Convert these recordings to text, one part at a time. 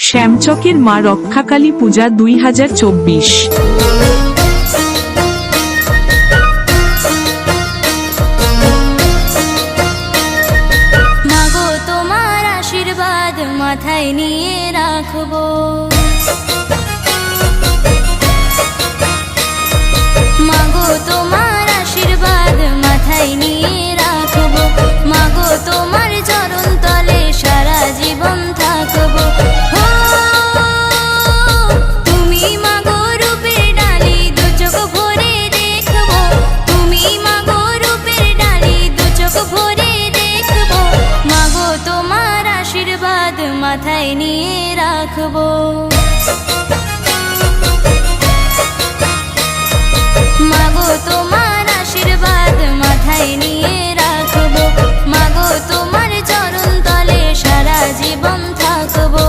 শ্যামচকের মা রক্ষাকালী পূজা 2024। মাগো তোমার আশীর্বাদ মাথায় নিয়ে রাখবো, মাগো তোমার আশীর্বাদ মাথায় নিয়ে রাখবো, মাগো তোমার চরণ তলে সারা জীবন থাকবো। তুমি মাগো রূপের ডালি দু চোখ ভরে দেখবো, তুমি মাগো রূপের ডালি দু চোখ ভরে দেখবো, মাগো তোমার আশীর্বাদ মাথায় নিয়ে রাখবো। মাগো তোমার আশীর্বাদ মাথায় নিয়ে রাখবো, মাগো তোমার চরণ তলে সারা জীবন থাকবো।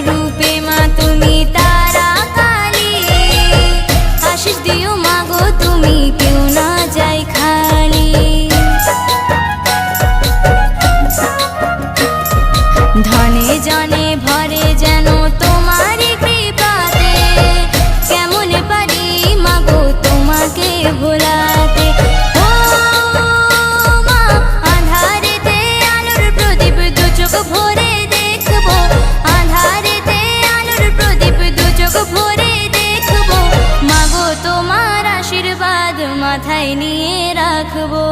রূপে মা তুমি তারা কালী, আশীষ দিও মাগো তুমি কেউ না যাই খালি। ধনে জনে ভরে যেন তোমার কৃপাতে, কেমন পারি মাগো তোমাকে ভোলাতে। ও মা আঁধারেতে আলোর প্রদীপ দু চোখ ভরে দেখবো, আঁধারেতে আলোর প্রদীপ দু চোখ ভরে দেখবো, মাগো তোমার আশীর্বাদ মাথায় নিয়ে রাখবো।